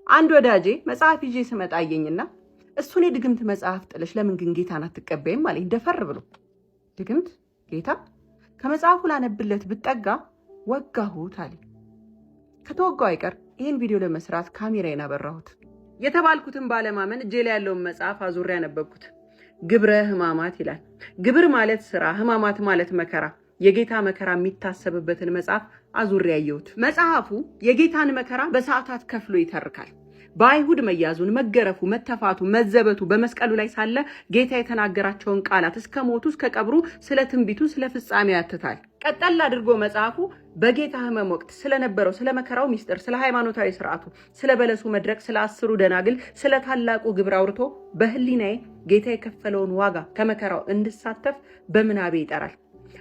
አንድ ወዳጄ መጽሐፍ ይዤ ስመጣ አየኝና እሱን የድግምት መጽሐፍ ጥለሽ ለምን ግን ጌታን አትቀበይም አለኝ ደፈር ብሎ። ድግምት ጌታ ከመጽሐፉ ላነብለት ብጠጋ ወጋሁት አለኝ። ከተወጋው አይቀር ይህን ቪዲዮ ለመስራት ካሜራዬን አበራሁት። የተባልኩትን ባለማመን እጄ ላይ ያለውን መጽሐፍ አዙሬ ያነበብኩት። ግብረ ሕማማት ይላል። ግብር ማለት ስራ፣ ሕማማት ማለት መከራ። የጌታ መከራ የሚታሰብበትን መጽሐፍ አዙሬ ያየሁት። መጽሐፉ የጌታን መከራ በሰዓታት ከፍሎ ይተርካል። በአይሁድ መያዙን፣ መገረፉ፣ መተፋቱ፣ መዘበቱ፣ በመስቀሉ ላይ ሳለ ጌታ የተናገራቸውን ቃላት እስከ ሞቱ እስከ ቀብሩ፣ ስለ ትንቢቱ፣ ስለ ፍጻሜው ያትታል። ቀጠል አድርጎ መጽሐፉ በጌታ ሕመም ወቅት ስለነበረው ስለ መከራው ሚስጥር፣ ስለ ሃይማኖታዊ ስርዓቱ፣ ስለ በለሱ መድረቅ፣ ስለ 10 ደናግል፣ ስለ ታላቁ ግብር አውርቶ በህሊናዬ ጌታ የከፈለውን ዋጋ ከመከራው እንድሳተፍ በምናቤ ይጠራል።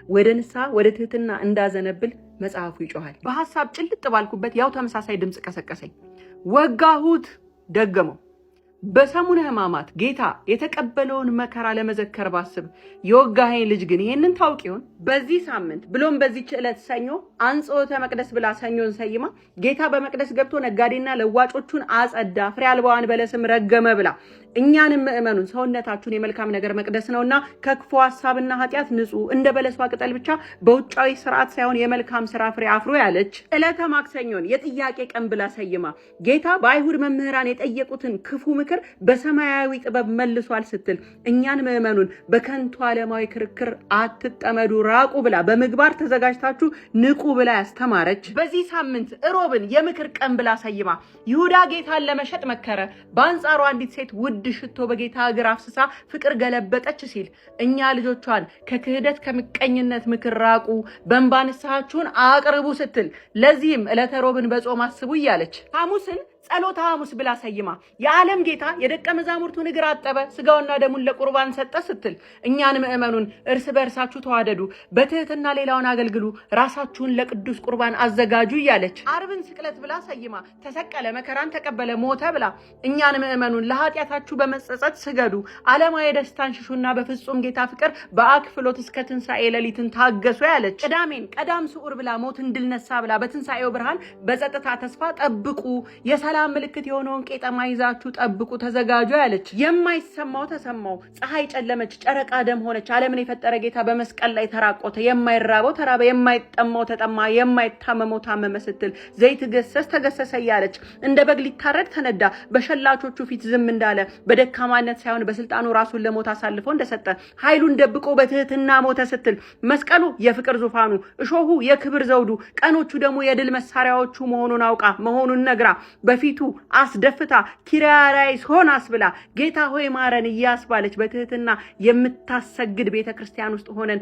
ወደ ንስሐ ወደ ትህትና እንዳዘነብል መጽሐፉ ይጮሃል። በሐሳብ ጭልጥ ባልኩበት ያው ተመሳሳይ ድምፅ ቀሰቀሰኝ። ወጋሁት፣ ደገመው። በሰሙነ ሕማማት ጌታ የተቀበለውን መከራ ለመዘከር ባስብ የወጋኸኝ ልጅ ግን ይሄንን ታውቅ ይሆን? በዚህ ሳምንት ብሎም በዚህች ዕለት ሰኞ አንጽሖተ መቅደስ ብላ ሰኞን ሰይማ ጌታ በመቅደስ ገብቶ ነጋዴና ለዋጮቹን አጸዳ፣ ፍሬ አልባዋን በለስም ረገመ ብላ እኛንም ምእመኑን ሰውነታችሁን የመልካም ነገር መቅደስ ነውና ከክፉ ሐሳብና ኃጢአት ንጹ፣ እንደ በለሷ ቅጠል ብቻ በውጫዊ ስርዓት ሳይሆን የመልካም ስራ ፍሬ አፍሮ ያለች ዕለተ ማክሰኞን የጥያቄ ቀን ብላ ሰይማ ጌታ በአይሁድ መምህራን የጠየቁትን ክፉ ምክር በሰማያዊ ጥበብ መልሷል ስትል እኛን ምእመኑን በከንቱ ዓለማዊ ክርክር አትጠመዱ፣ ራቁ ብላ በምግባር ተዘጋጅታችሁ ንቁ ብላ ያስተማረች በዚህ ሳምንት እሮብን የምክር ቀን ብላ ሰይማ ይሁዳ ጌታን ለመሸጥ መከረ፣ በአንጻሩ አንዲት ሴት ውድ ሽቶ በጌታ እግር አፍስሳ ፍቅር ገለበጠች ሲል እኛ ልጆቿን ከክህደት ከምቀኝነት ምክር ራቁ፣ በእንባ ንስሐችሁን አቅርቡ ስትል ለዚህም ዕለተ ሮብን በጾም አስቡ እያለች ሐሙስን ጸሎተ ሐሙስ ብላ ሰይማ የዓለም ጌታ የደቀ መዛሙርቱን እግር አጠበ ስጋውና ደሙን ለቁርባን ሰጠ ስትል እኛን ምእመኑን እርስ በእርሳችሁ ተዋደዱ፣ በትህትና ሌላውን አገልግሉ፣ ራሳችሁን ለቅዱስ ቁርባን አዘጋጁ እያለች ዓርብን ስቅለት ብላ ሰይማ ተሰቀለ፣ መከራን ተቀበለ፣ ሞተ ብላ እኛን ምእመኑን ለኃጢአታችሁ በመጸጸት ስገዱ፣ ዓለማዊ ደስታን ሽሹና በፍጹም ጌታ ፍቅር በአክፍሎት እስከ ትንሣኤ ሌሊትን ታገሱ ያለች ቅዳሜን ቀዳም ስዑር ብላ ሞትን ድል ነሳ ብላ በትንሣኤው ብርሃን በጸጥታ ተስፋ ጠብቁ፣ የሰላም ምልክት የሆነውን ቄጠማ ይዛችሁ ጠብቁ፣ ተዘጋጁ ያለች የማይሰማው ተሰማው፣ ፀሐይ ጨለመች፣ ጨረቃ ደም ሆነች፣ ዓለምን የፈጠረ ጌታ በመስቀል ላይ ተራቆተ፣ የማይራበው ተራበ፣ የማይጠማው ተጠማ፣ የማይታመመው ታመመ ስትል ዘይት ገሰስ ተገሰሰ እያለች እንደ በግ ሊታረድ ተነዳ፣ በሸላቾቹ ፊት ዝም እንዳለ በደካማነት ሳይሆን በስልጣኑ ራሱን ለሞት አሳልፎ እንደሰጠ ኃይሉን ደብቆ በትህትና ሞተ ስትል መስቀሉ የፍቅር ዙፋኑ እሾሁ የክብር ዘውዱ ቀኖቹ ደግሞ የድል መሳሪያዎቹ መሆኑን አውቃ መሆኑን ነግራ በፊቱ አስደፍታ ኪርያላይሶን ሆናስ ብላ ጌታ ሆይ ማረን እያስባለች በትህትና የምታሰግድ ቤተክርስቲያን ውስጥ ሆነን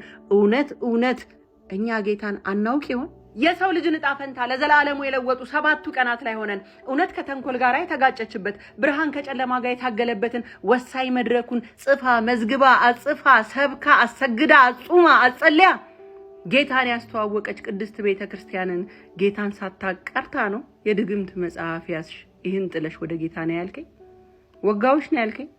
እውነት እኛ ጌታን አናውቅ ይሆን? የሰው ልጅ ዕጣ ፈንታ ለዘላለሙ የለወጡ 7 ቀናት ላይ ሆነን እውነት ከተንኮል ጋር የተጋጨችበት ብርሃን ከጨለማ ጋር የታገለበትን ወሳኝ መድረኩን ጽፋ መዝግባ አጽፋ ሰብካ አሰግዳ አጹማ አጸልያ ጌታን ያስተዋወቀች ቅድስት ቤተክርስቲያንን ጌታን ሳታቀርታ ነው የድግምት መጽሐፍ ያዝሽ ይህን ጥለሽ ወደ ጌታ ነው ያልከኝ? ወጋውሽ ነው ያልከኝ?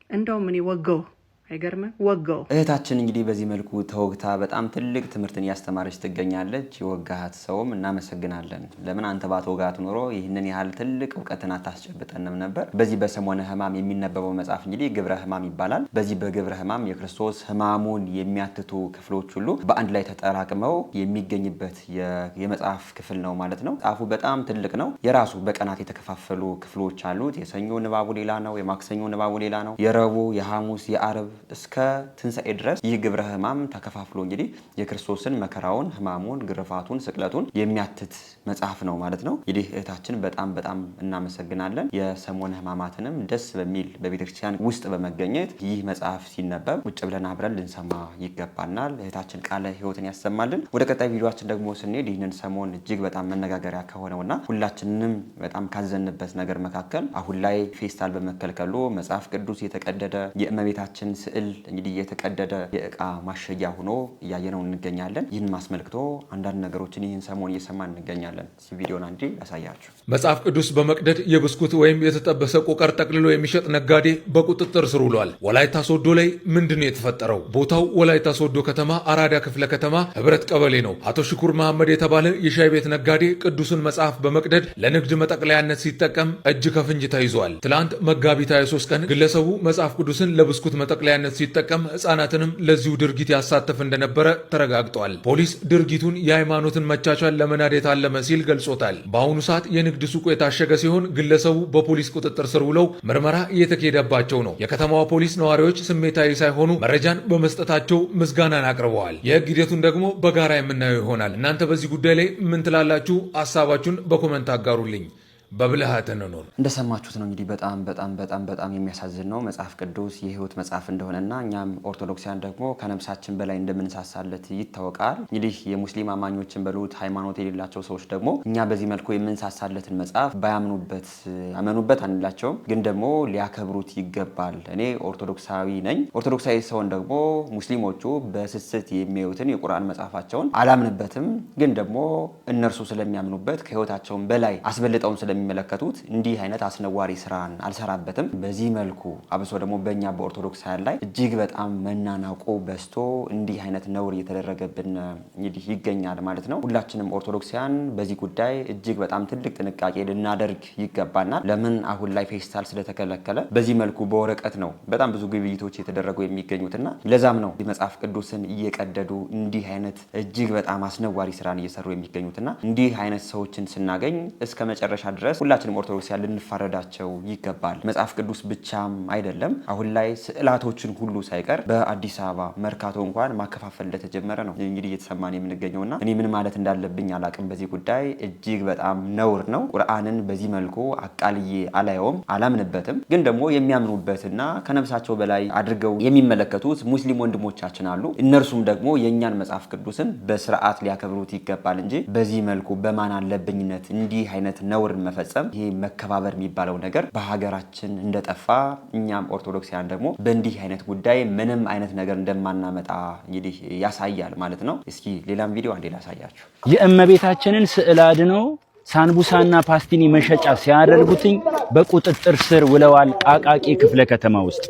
እንደውም እኔ ወጋው አይገርም ወጋው። እህታችን እንግዲህ በዚህ መልኩ ተወግታ በጣም ትልቅ ትምህርትን ያስተማረች ትገኛለች። የወጋሃት ሰውም እናመሰግናለን። ለምን አንተ ባትወጋት ኖሮ ይህንን ያህል ትልቅ እውቀትን አታስጨብጠንም ነበር። በዚህ በሰሞነ ሕማም የሚነበበው መጽሐፍ እንግዲህ ግብረ ሕማም ይባላል። በዚህ በግብረ ሕማም የክርስቶስ ሕማሙን የሚያትቱ ክፍሎች ሁሉ በአንድ ላይ ተጠራቅመው የሚገኝበት የመጽሐፍ ክፍል ነው ማለት ነው። መጽሐፉ በጣም ትልቅ ነው። የራሱ በቀናት የተከፋፈሉ ክፍሎች አሉት። የሰኞ ንባቡ ሌላ ነው፣ የማክሰኞ ንባቡ ሌላ ነው፣ የረቡዕ፣ የሐሙስ፣ የዓርብ እስከ ትንሣኤ ድረስ ይህ ግብረ ሕማም ተከፋፍሎ እንግዲህ የክርስቶስን መከራውን፣ ሕማሙን፣ ግርፋቱን፣ ስቅለቱን የሚያትት መጽሐፍ ነው ማለት ነው። እንግዲህ እህታችን በጣም እናመሰግናለን። የሰሞነ ሕማማትንም ደስ በሚል በቤተክርስቲያን ውስጥ በመገኘት ይህ መጽሐፍ ሲነበብ ቁጭ ብለን አብረን ልንሰማ ይገባናል። እህታችን ቃለ ሕይወትን ያሰማልን። ወደ ቀጣይ ቪዲዮአችን ደግሞ ስንሄድ ይህንን ሰሞን እጅግ በጣም መነጋገሪያ ከሆነውና ሁላችንንም በጣም ካዘንበት ነገር መካከል አሁን ላይ ፌስታል በመከልከሉ መጽሐፍ ቅዱስ የተቀደደ የእመቤታችን ስዕል እንግዲህ የተቀደደ የእቃ ማሸጊያ ሆኖ እያየነው እንገኛለን። ይህን ማስመልክቶ አንዳንድ ነገሮችን ይህን ሰሞን እየሰማን እንገኛለን። ቪዲዮን አንዴ ያሳያችሁ። መጽሐፍ ቅዱስ በመቅደድ የብስኩት ወይም የተጠበሰ ቆቀር ጠቅልሎ የሚሸጥ ነጋዴ በቁጥጥር ስር ውሏል። ወላይታ ሶዶ ላይ ምንድነው የተፈጠረው? ቦታው ወላይታ ሶዶ ከተማ አራዳ ክፍለ ከተማ ህብረት ቀበሌ ነው። አቶ ሽኩር መሐመድ የተባለ የሻይ ቤት ነጋዴ ቅዱስን መጽሐፍ በመቅደድ ለንግድ መጠቅለያነት ሲጠቀም እጅ ከፍንጅ ተይዟል። ትላንት መጋቢት 23 ቀን ግለሰቡ መጽሐፍ ቅዱስን ለብስኩት መጠቅለያነት ሲጠቀም ህጻናትንም ለዚሁ ድርጊት ያሳተፍ እንደነበረ ተረጋግጧል። ፖሊስ ድርጊቱን የሃይማኖትን መቻቻል ለመናድ የታለመ ሲል ገልጾታል። በአሁኑ ሰዓት የንግድ ሱቁ የታሸገ ሲሆን ግለሰቡ በፖሊስ ቁጥጥር ስር ውለው ምርመራ እየተካሄደባቸው ነው። የከተማዋ ፖሊስ ነዋሪዎች ስሜታዊ ሳይሆኑ መረጃን በመስጠታቸው ምስጋናን አቅርበዋል። የህግ ሂደቱን ደግሞ በጋራ የምናየው ይሆናል። እናንተ በዚህ ጉዳይ ላይ ምን ትላላችሁ? ሀሳባችሁን በኮመንት አጋሩልኝ። በብልሃት እንኖር። እንደሰማችሁት ነው እንግዲህ በጣም የሚያሳዝን ነው። መጽሐፍ ቅዱስ የህይወት መጽሐፍ እንደሆነና እኛም ኦርቶዶክሲያን ደግሞ ከነፍሳችን በላይ እንደምንሳሳለት ይታወቃል። እንግዲህ የሙስሊም አማኞችን በሉት ሃይማኖት የሌላቸው ሰዎች ደግሞ እኛ በዚህ መልኩ የምንሳሳለትን መጽሐፍ ባያምኑበት አመኑበት አንላቸውም፣ ግን ደግሞ ሊያከብሩት ይገባል። እኔ ኦርቶዶክሳዊ ነኝ። ኦርቶዶክሳዊ ሰውን ደግሞ ሙስሊሞቹ በስስት የሚያዩትን የቁርአን መጽሐፋቸውን አላምንበትም፣ ግን ደግሞ እነርሱ ስለሚያምኑበት ከህይወታቸውን በላይ አስበልጠውን የሚመለከቱት እንዲህ አይነት አስነዋሪ ስራን አልሰራበትም። በዚህ መልኩ አብሶ ደግሞ በእኛ በኦርቶዶክሳውያን ላይ እጅግ በጣም መናናቁ በዝቶ እንዲህ አይነት ነውር እየተደረገብን እንግዲህ ይገኛል ማለት ነው። ሁላችንም ኦርቶዶክሳውያን በዚህ ጉዳይ እጅግ በጣም ትልቅ ጥንቃቄ ልናደርግ ይገባናል። ለምን አሁን ላይ ፌስታል ስለተከለከለ በዚህ መልኩ በወረቀት ነው በጣም ብዙ ግብይቶች የተደረጉ የሚገኙትና ለዛም ነው መጽሐፍ ቅዱስን እየቀደዱ እንዲህ አይነት እጅግ በጣም አስነዋሪ ስራን እየሰሩ የሚገኙትና እንዲህ አይነት ሰዎችን ስናገኝ እስከ መጨረሻ ድረስ ሁላችንም ኦርቶዶክሳውያን ልንፋረዳቸው ይገባል። መጽሐፍ ቅዱስ ብቻም አይደለም፣ አሁን ላይ ስዕላቶችን ሁሉ ሳይቀር በአዲስ አበባ መርካቶ እንኳን ማከፋፈል እንደተጀመረ ነው እንግዲህ እየተሰማን የምንገኘውና እኔ ምን ማለት እንዳለብኝ አላቅም። በዚህ ጉዳይ እጅግ በጣም ነውር ነው። ቁርአንን በዚህ መልኩ አቃልዬ አላየውም፣ አላምንበትም። ግን ደግሞ የሚያምኑበትና ከነፍሳቸው በላይ አድርገው የሚመለከቱት ሙስሊም ወንድሞቻችን አሉ። እነርሱም ደግሞ የእኛን መጽሐፍ ቅዱስን በስርዓት ሊያከብሩት ይገባል እንጂ በዚህ መልኩ በማን አለብኝነት እንዲህ አይነት ነውር መፈጸም ይሄ መከባበር የሚባለው ነገር በሀገራችን እንደጠፋ እኛም ኦርቶዶክሳውያን ደግሞ በእንዲህ አይነት ጉዳይ ምንም አይነት ነገር እንደማናመጣ እንግዲህ ያሳያል ማለት ነው። እስኪ ሌላም ቪዲዮ አንዴ ላሳያችሁ። የእመቤታችንን ስዕል አድነው ሳንቡሳና ፓስቲኒ መሸጫ ሲያደርጉትኝ በቁጥጥር ስር ውለዋል አቃቂ ክፍለ ከተማ ውስጥ።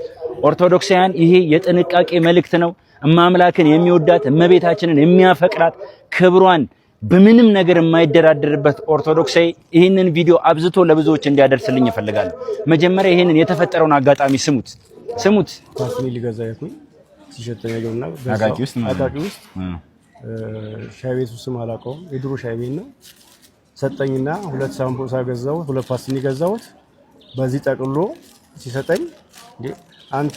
ኦርቶዶክሳውያን ይሄ የጥንቃቄ መልእክት ነው። እማምላክን የሚወዳት እመቤታችንን የሚያፈቅራት ክብሯን በምንም ነገር የማይደራደርበት ኦርቶዶክሳዊ ይህንን ቪዲዮ አብዝቶ ለብዙዎች እንዲያደርስልኝ ይፈልጋል። መጀመሪያ ይህንን የተፈጠረውን አጋጣሚ ስሙት። ፓስቲኒ ሊገዛ ያኩኝ ሲሸጠኝ ያየውና አቃቂ ውስጥ ሻይ ቤት ውስጥ ማላቀው የድሮ ሻይ ቤት ነው። ሰጠኝና 2 ሳምቡሳ ገዛሁት፣ 2 ፓስቲኒ ገዛሁት። በዚህ ጠቅሎ ሲሰጠኝ አንተ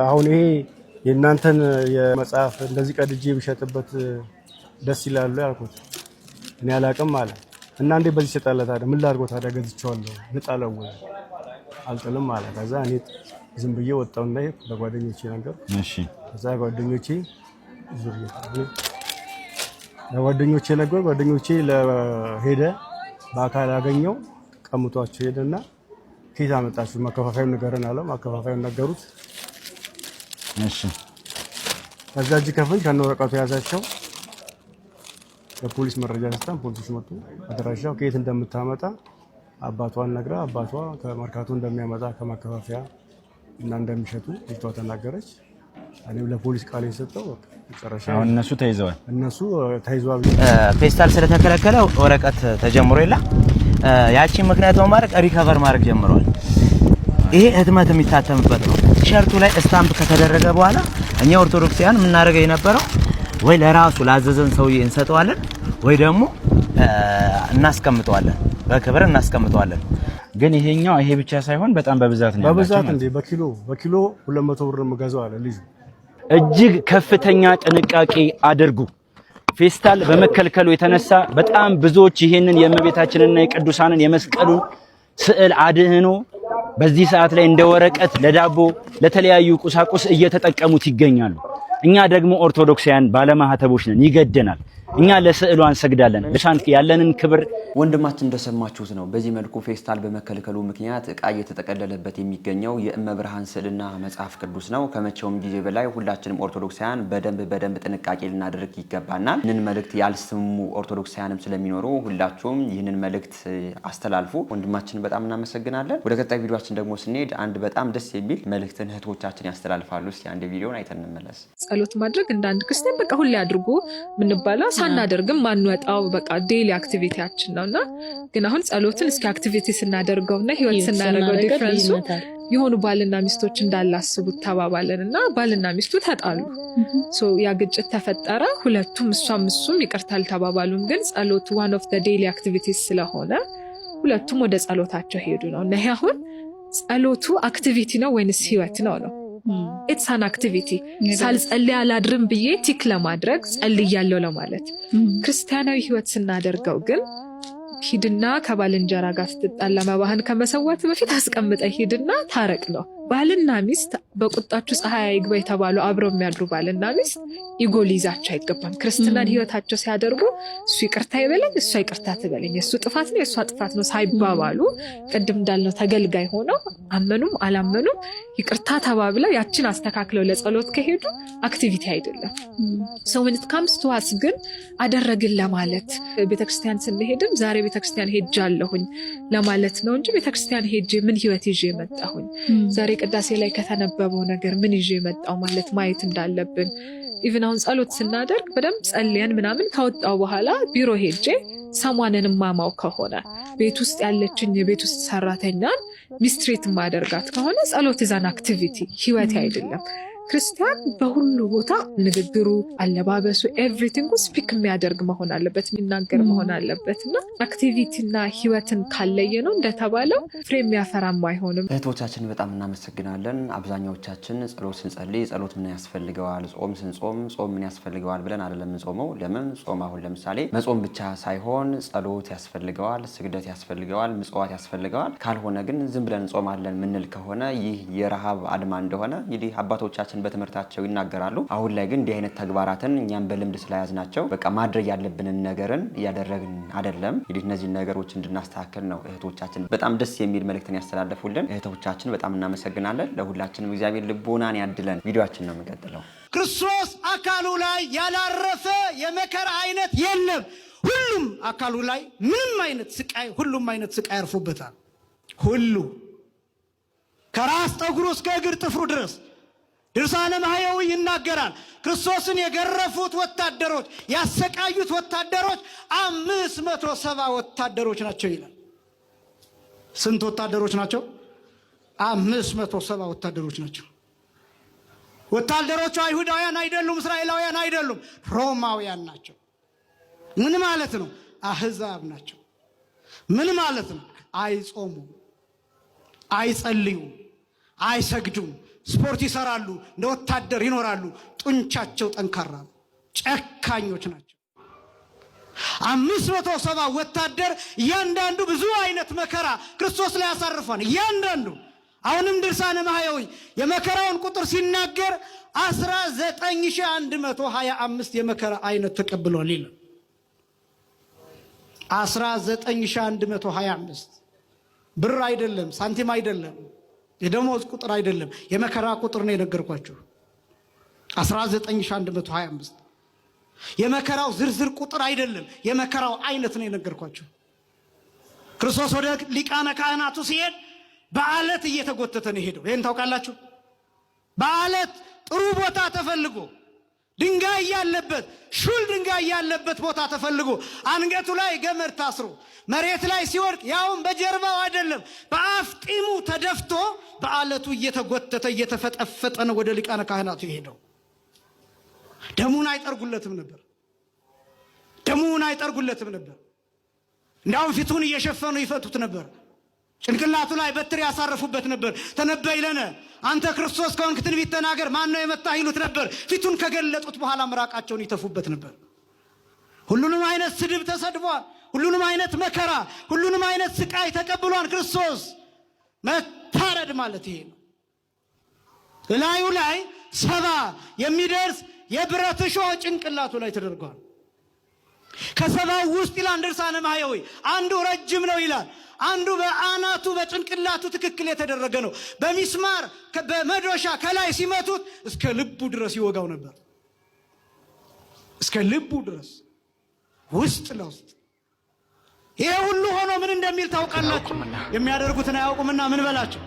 አሁን ይሄ የእናንተን የመጽሐፍ እንደዚህ ቀድጄ ብሸጥበት ደስ ይላል ያልኩት እኔ አላቅም አለ እና እንዴ በዚህ ይሸጣል ታዲያ ምን ላድርገው ታዲያ ገዝቼዋለሁ ልጣለው አልጥልም አለ። ከዛ እኔ ዝም ብዬ ወጣውና ለጓደኞቼ ነገር ከዛ ጓደኞቼ ለሄደ በአካል አገኘው ቀምጧቸው ሄደና ኬት አመጣችሁ ማከፋፋዩ ነገርን አለ። ማከፋፋዩ ነገሩት። ከዛ እጅ ከፍንጅ ከነ ወረቀቱ ያዛቸው ለፖሊስ መረጃ ሰጣን። ፖሊሶች መጡ። አድራሻው ከየት እንደምታመጣ አባቷን ነግራ አባቷ ከመርካቶ እንደሚያመጣ ከማከፋፈያ እና እንደሚሸጡ ልጅቷ ተናገረች። እኔም ለፖሊስ ቃል የሰጠው መጨረሻ አሁን እነሱ ተይዘዋል። ፌስታል ስለተከለከለ ወረቀት ተጀምሮ የለ ያቺ ምክንያት በማድረግ ሪከቨር ማድረግ ጀምሯል። ይሄ ህትመት የሚታተምበት ነው። ቲሸርቱ ላይ ስታምፕ ከተደረገ በኋላ እኛ ኦርቶዶክሳውያን የምናደርገው የነበረው ወይ ለራሱ ላዘዘን ሰውዬ እንሰጠዋለን ወይ ደግሞ እናስቀምጠዋለን፣ በክብር እናስቀምጠዋለን። ግን ይሄኛው ይሄ ብቻ ሳይሆን በጣም በብዛት ነው። በብዛት እንዴ በኪሎ 200 ብር መጋዛው አለ ልጅ። እጅግ ከፍተኛ ጥንቃቄ አድርጉ። ፌስታል በመከልከሉ የተነሳ በጣም ብዙዎች ይሄንን የእመቤታችንና የቅዱሳንን የመስቀሉን ስዕል አድህኖ በዚህ ሰዓት ላይ እንደ ወረቀት ለዳቦ ለተለያዩ ቁሳቁስ እየተጠቀሙት ይገኛሉ። እኛ ደግሞ ኦርቶዶክሳውያን ባለማህተቦች ነን፣ ይገደናል። እኛ ለስዕሉ አንሰግዳለን። ለሻንት ያለንን ክብር ወንድማችን እንደሰማችሁት ነው። በዚህ መልኩ ፌስታል በመከልከሉ ምክንያት እቃ እየተጠቀለለበት የሚገኘው የእመብርሃን ስዕልና መጽሐፍ ቅዱስ ነው። ከመቼውም ጊዜ በላይ ሁላችንም ኦርቶዶክሳውያን በደንብ ጥንቃቄ ልናደርግ ይገባናል። ይህንን መልእክት ያልሰሙ ኦርቶዶክሳውያንም ስለሚኖሩ ሁላችሁም ይህንን መልእክት አስተላልፉ። ወንድማችን በጣም እናመሰግናለን። ወደ ቀጣይ ቪዲዮአችን ደግሞ ስንሄድ አንድ በጣም ደስ የሚል መልእክትን እህቶቻችን ያስተላልፋሉ። እስኪ አንድ ቪዲዮን አይተን እንመለስ። ጸሎት ማድረግ እንደ አንድ ክርስቲያን በቃ ሁሌ አድርጎ ምንባላ ሳናደርግም ማንወጣው በቃ ዴሊ አክቲቪቲያችን ነውና ግን አሁን ጸሎትን እስኪ አክቲቪቲ ስናደርገውና ህይወት ስናደርገው ዲፈረንሱ የሆኑ ባልና ሚስቶች እንዳላስቡት ተባባለንና ባልና ሚስቱ ተጣሉ። ሶ ያ ግጭት ተፈጠረ። ሁለቱም እሷም እሱም ይቅርታል ተባባሉም። ግን ጸሎት one of the daily activities ስለሆነ ሁለቱም ወደ ጸሎታቸው ሄዱ ነው። እና አሁን ጸሎቱ አክቲቪቲ ነው ወይንስ ህይወት ነው? ኢትስ አን አክቲቪቲ። ሳልጸልይ አላድርም ብዬ ቲክ ለማድረግ ጸልያለሁ ለማለት። ክርስቲያናዊ ህይወት ስናደርገው ግን ሂድና ከባልንጀራ ጋር ስትጣላ መባህን ከመሰዋት በፊት አስቀምጠ ሂድና ታረቅ ነው። ባልና ሚስት በቁጣችሁ ፀሐይ አይግባ የተባሉ አብረው የሚያድሩ ባልና ሚስት ኢጎ ሊይዛቸው አይገባም። ክርስትናን ህይወታቸው ሲያደርጉ እሱ ይቅርታ ይበለኝ እሷ ይቅርታ ትበለኝ፣ የሱ ጥፋት ነው የሷ ጥፋት ነው ሳይባባሉ ቅድም እንዳልነው ተገልጋይ ሆነው አመኑም አላመኑም ይቅርታ ተባብለው ያችን አስተካክለው ለጸሎት ከሄዱ አክቲቪቲ አይደለም። so when it comes to us ግን አደረግን ለማለት ቤተክርስቲያን ስንሄድም ዛሬ ቤተክርስቲያን ሄጃለሁኝ ለማለት ነው እንጂ ቤተክርስቲያን ሄጄ ምን ህይወት ይዤ መጣሁኝ ዛሬ ቅዳሴ ላይ ከተነበበው ነገር ምን ይዤ መጣው ማለት ማየት እንዳለብን። ኢቭን አሁን ጸሎት ስናደርግ በደንብ ጸልየን ምናምን ካወጣው በኋላ ቢሮ ሄጄ ሰማንን ማማው ከሆነ ቤት ውስጥ ያለችኝ የቤት ውስጥ ሰራተኛን ሚስትሬት ማደርጋት ከሆነ ጸሎት ኢዝ አን አክቲቪቲ፣ ህይወት አይደለም። ክርስቲያን በሁሉ ቦታ ንግግሩ፣ አለባበሱ፣ ኤቭሪቲንግ ስፒክ የሚያደርግ መሆን አለበት፣ የሚናገር መሆን አለበትና አክቲቪቲና ህይወትን ካለየ ነው እንደተባለው ፍሬ የሚያፈራም አይሆንም። እህቶቻችን በጣም እናመሰግናለን። አብዛኛዎቻችን ጸሎት ስንጸልይ ጸሎት ምን ያስፈልገዋል፣ ጾም ስንጾም ጾም ምን ያስፈልገዋል ብለን አይደለም ጾመው። ለምን ጾም አሁን ለምሳሌ መጾም ብቻ ሳይሆን ጸሎት ያስፈልገዋል፣ ስግደት ያስፈልገዋል፣ ምጽዋት ያስፈልገዋል። ካልሆነ ግን ዝም ብለን ጾማለን ምንል ከሆነ ይህ የረሃብ አድማ እንደሆነ እንግዲህ አባቶቻችን አባቶቻችን በትምህርታቸው ይናገራሉ። አሁን ላይ ግን እንዲህ አይነት ተግባራትን እኛም በልምድ ስለያዝናቸው በቃ ማድረግ ያለብንን ነገርን እያደረግን አይደለም። እንግዲህ እነዚህ ነገሮች እንድናስተካክል ነው እህቶቻችን በጣም ደስ የሚል መልእክትን ያስተላለፉልን። እህቶቻችን በጣም እናመሰግናለን። ለሁላችንም እግዚአብሔር ልቦናን ያድለን። ቪዲዮአችን ነው የሚቀጥለው። ክርስቶስ አካሉ ላይ ያላረፈ የመከራ አይነት የለም። ሁሉም አካሉ ላይ ምንም አይነት ስቃይ፣ ሁሉም አይነት ስቃይ ያርፉበታል። ሁሉ ከራስ ጠጉሩ እስከ እግር ጥፍሩ ድረስ ድርሳነ ማህየዊ ይናገራል። ክርስቶስን የገረፉት ወታደሮች፣ ያሰቃዩት ወታደሮች 570 ወታደሮች ናቸው ይላል። ስንት ወታደሮች ናቸው? 570 ወታደሮች ናቸው። ወታደሮቹ አይሁዳውያን አይደሉም፣ እስራኤላውያን አይደሉም፣ ሮማውያን ናቸው። ምን ማለት ነው? አህዛብ ናቸው። ምን ማለት ነው? አይጾሙም፣ አይጸልዩም፣ አይሰግዱም፣ ስፖርት ይሰራሉ፣ እንደ ወታደር ይኖራሉ። ጡንቻቸው ጠንካራ፣ ጨካኞች ናቸው። 570 ወታደር እያንዳንዱ ብዙ አይነት መከራ ክርስቶስ ላይ ያሳርፏል። እያንዳንዱ አሁንም ድርሳነ ማህየዊ የመከራውን ቁጥር ሲናገር 19125 የመከራ አይነት ተቀብሏል ይላል። 19125 ብር አይደለም፣ ሳንቲም አይደለም፣ የደሞዝ ቁጥር አይደለም፣ የመከራ ቁጥር ነው የነገርኳችሁ። 19125 የመከራው ዝርዝር ቁጥር አይደለም፣ የመከራው አይነት ነው የነገርኳችሁ። ክርስቶስ ወደ ሊቃነ ካህናቱ ሲሄድ በአለት እየተጎተተ ነው ሄደው። ይሄን ታውቃላችሁ? በአለት ጥሩ ቦታ ተፈልጎ ድንጋይ ያለበት ሹል ድንጋይ ያለበት ቦታ ተፈልጎ አንገቱ ላይ ገመድ ታስሮ መሬት ላይ ሲወርቅ ያውም በጀርባው አይደለም በአፍጢሙ ተደፍቶ በአለቱ እየተጎተተ እየተፈጠፈጠ ነው ወደ ሊቃነ ካህናቱ ሄደው። ደሙን አይጠርጉለትም ነበር። ደሙን አይጠርጉለትም ነበር። እንዳውም ፊቱን እየሸፈኑ ይፈቱት ነበር። ጭንቅላቱ ላይ በትር ያሳረፉበት ነበር። ተነበይ ለነ አንተ ክርስቶስ ከሆንክ ትንቢት ተናገር፣ ማን ነው የመታህ ይሉት ነበር። ፊቱን ከገለጡት በኋላ ምራቃቸውን ይተፉበት ነበር። ሁሉንም አይነት ስድብ ተሰድቧል። ሁሉንም አይነት መከራ፣ ሁሉንም አይነት ስቃይ ተቀብሏል ክርስቶስ። መታረድ ማለት ይሄ ነው። ላዩ ላይ 70 የሚደርስ የብረት እሾህ ጭንቅላቱ ላይ ተደርጓል። ከ70 ውስጥ ይላል ድርሳነ ማህየዊ አንዱ ረጅም ነው ይላል። አንዱ በአናቱ በጭንቅላቱ ትክክል የተደረገ ነው። በሚስማር በመዶሻ ከላይ ሲመቱት እስከ ልቡ ድረስ ይወጋው ነበር። እስከ ልቡ ድረስ ውስጥ ለውስጥ። ይሄ ሁሉ ሆኖ ምን እንደሚል ታውቃላችሁ? የሚያደርጉትን አያውቁምና ምን በላቸው?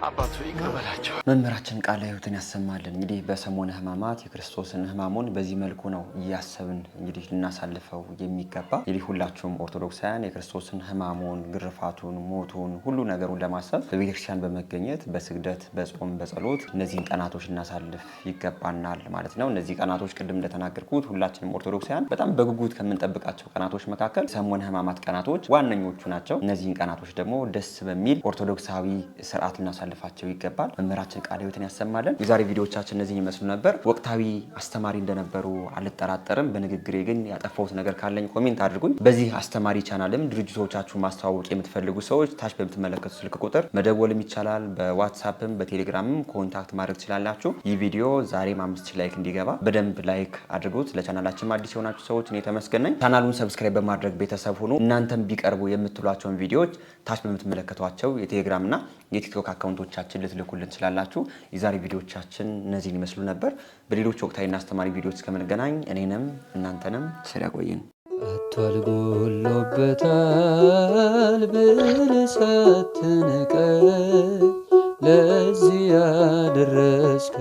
አባቱ ይቀበላቸው። መምህራችን ቃለ ሕይወትን ያሰማልን። እንግዲህ በሰሞነ ሕማማት የክርስቶስን ሕማሙን በዚህ መልኩ ነው እያሰብን እንግዲህ ልናሳልፈው የሚገባ። እንግዲህ ሁላችሁም ኦርቶዶክሳውያን የክርስቶስን ሕማሙን፣ ግርፋቱን፣ ሞቱን ሁሉ ነገሩን ለማሰብ በቤተክርስቲያን በመገኘት በስግደት፣ በጾም፣ በጸሎት እነዚህን ቀናቶች ልናሳልፍ ይገባናል ማለት ነው። እነዚህ ቀናቶች ቅድም እንደተናገርኩት ሁላችንም ኦርቶዶክሳውያን በጣም በጉጉት ከምንጠብቃቸው ቀናቶች መካከል ሰሞነ ሕማማት ቀናቶች ዋነኞቹ ናቸው። እነዚህን ቀናቶች ደግሞ ደስ በሚል ኦርቶዶክሳዊ ስርዓት ልናሳልፋቸው ይገባል። መምህራችን ቃለ ሕይወትን ያሰማልን። የዛሬ ቪዲዮዎቻችን እነዚህን ይመስሉ ነበር። ወቅታዊ አስተማሪ እንደነበሩ አልጠራጠርም። በንግግሬ ግን ያጠፋሁት ነገር ካለኝ ኮሜንት አድርጉኝ። በዚህ አስተማሪ ቻናልም ድርጅቶቻችሁን ማስተዋወቅ የምትፈልጉ ሰዎች ታች በምትመለከቱ ስልክ ቁጥር መደወልም ይቻላል። በዋትሳፕም በቴሌግራምም ኮንታክት ማድረግ ትችላላችሁ። ይህ ቪዲዮ ዛሬም 5000 ላይክ እንዲገባ በደንብ ላይክ አድርጉት። ለቻናላችን አዲስ የሆናችሁ ሰዎች እኔ ተመስገን ነኝ። ቻናሉን ሰብስክራይብ በማድረግ ቤተሰብ ሁኑ። እናንተም ቢቀርቡ የምትሏቸውን ቪዲዮዎች ታች በምትመለከቷቸው የቴሌግራምና የቲክቶክ አካውንቶቻችን ልትልኩልን ትችላላችሁ። የዛሬ ቪዲዮዎቻችን እነዚህን ይመስሉ ነበር። በሌሎች ወቅታዊና አስተማሪ ቪዲዮዎች እስከምንገናኝ እኔንም እናንተንም ስለቆየን አቷል ጎሎበታል ብለህ ሳትንቀኝ ለዚህ ያደረስከ